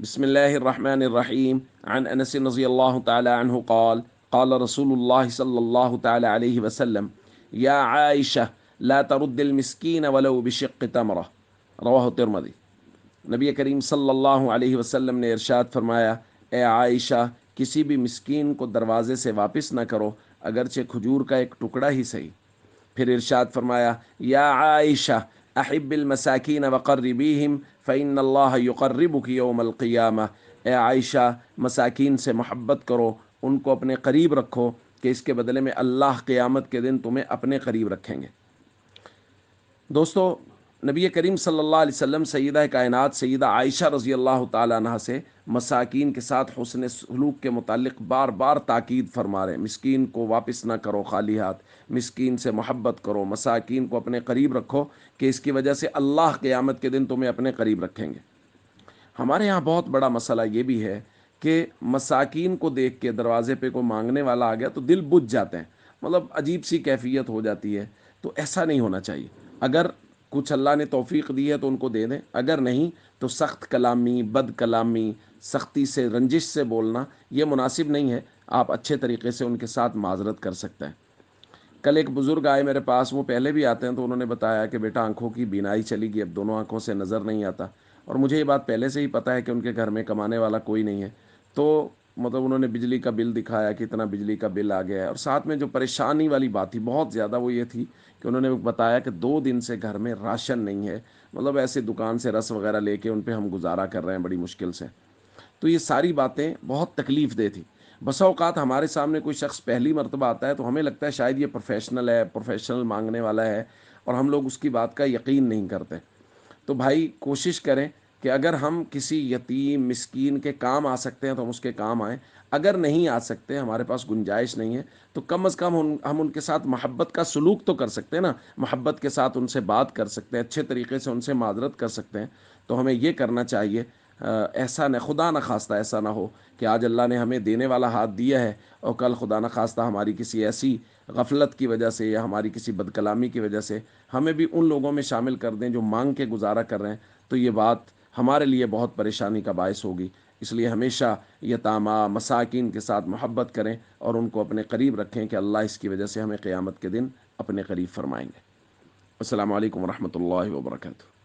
بسم الله الرحمن الرحيم. عن أنس رضي الله تعالى عنه قال قال رسول الله صلى الله تعالى عليه وسلم: يا عائشة لا ترد المسكين ولو بشق تمرة. رواہ ترمذی۔ نبی کریم صلی اللہ علیہ وسلم نے ارشاد فرمایا، اے عائشہ، کسی بھی مسکین کو دروازے سے واپس نہ کرو اگرچہ کھجور کا ایک ٹکڑا ہی صحیح۔ پھر ارشاد فرمایا، یا عائشہ احب المساکین وقربیہم فإن اللہ یقربک یوم القیامہ۔ اے عائشہ، مساکین سے محبت کرو، ان کو اپنے قریب رکھو کہ اس کے بدلے میں اللہ قیامت کے دن تمہیں اپنے قریب رکھیں گے۔ دوستو، نبی کریم صلی اللہ علیہ وسلم سیدہ کائنات سیدہ عائشہ رضی اللہ تعالیٰ عنہ سے مساکین کے ساتھ حسن سلوک کے متعلق بار بار تاکید فرما رہے ہیں۔ مسکین کو واپس نہ کرو خالی ہاتھ، مسکین سے محبت کرو، مساکین کو اپنے قریب رکھو کہ اس کی وجہ سے اللہ قیامت کے دن تمہیں اپنے قریب رکھیں گے۔ ہمارے یہاں بہت بڑا مسئلہ یہ بھی ہے کہ مساکین کو دیکھ کے دروازے پہ کوئی مانگنے والا آ گیا تو دل بجھ جاتے ہیں، مطلب عجیب سی کیفیت ہو جاتی ہے۔ تو ایسا نہیں ہونا چاہیے۔ اگر کچھ اللہ نے توفیق دی ہے تو ان کو دے دیں، اگر نہیں تو سخت کلامی، بد کلامی، سختی سے، رنجش سے بولنا یہ مناسب نہیں ہے۔ آپ اچھے طریقے سے ان کے ساتھ معذرت کر سکتے ہیں۔ کل ایک بزرگ آئے میرے پاس، وہ پہلے بھی آتے ہیں، تو انہوں نے بتایا کہ بیٹا آنکھوں کی بینائی چلی گئی، اب دونوں آنکھوں سے نظر نہیں آتا، اور مجھے یہ بات پہلے سے ہی پتہ ہے کہ ان کے گھر میں کمانے والا کوئی نہیں ہے۔ تو مطلب انہوں نے بجلی کا بل دکھایا کہ اتنا بجلی کا بل آ گیا ہے، اور ساتھ میں جو پریشانی والی بات تھی بہت زیادہ وہ یہ تھی کہ انہوں نے بتایا کہ 2 دن سے گھر میں راشن نہیں ہے، مطلب ایسے دکان سے رس وغیرہ لے کے ان پہ ہم گزارا کر رہے ہیں بڑی مشکل سے۔ تو یہ ساری باتیں بہت تکلیف دہ تھی۔ بسا اوقات ہمارے سامنے کوئی شخص پہلی مرتبہ آتا ہے تو ہمیں لگتا ہے شاید یہ پروفیشنل ہے، پروفیشنل مانگنے والا ہے، اور ہم لوگ اس کی بات کا یقین نہیں کرتے۔ تو بھائی کوشش کریں کہ اگر ہم کسی یتیم مسکین کے کام آ سکتے ہیں تو ہم اس کے کام آئیں، اگر نہیں آ سکتے، ہمارے پاس گنجائش نہیں ہے، تو کم از کم ہم ان کے ساتھ محبت کا سلوک تو کر سکتے ہیں نا، محبت کے ساتھ ان سے بات کر سکتے ہیں، اچھے طریقے سے ان سے معذرت کر سکتے ہیں۔ تو ہمیں یہ کرنا چاہیے۔ ایسا نہ، خدا نہ خواستہ ایسا نہ ہو کہ آج اللہ نے ہمیں دینے والا ہاتھ دیا ہے اور کل خدا نہ خواستہ ہماری کسی ایسی غفلت کی وجہ سے یا ہماری کسی بد کلامی کی وجہ سے ہمیں بھی ان لوگوں میں شامل کر دیں جو مانگ کے گزارا کر رہے ہیں، تو یہ بات ہمارے لیے بہت پریشانی کا باعث ہوگی۔ اس لیے ہمیشہ یتامہ مساکین کے ساتھ محبت کریں اور ان کو اپنے قریب رکھیں کہ اللہ اس کی وجہ سے ہمیں قیامت کے دن اپنے قریب فرمائیں گے۔ السلام علیکم ورحمۃ اللہ وبرکاتہ۔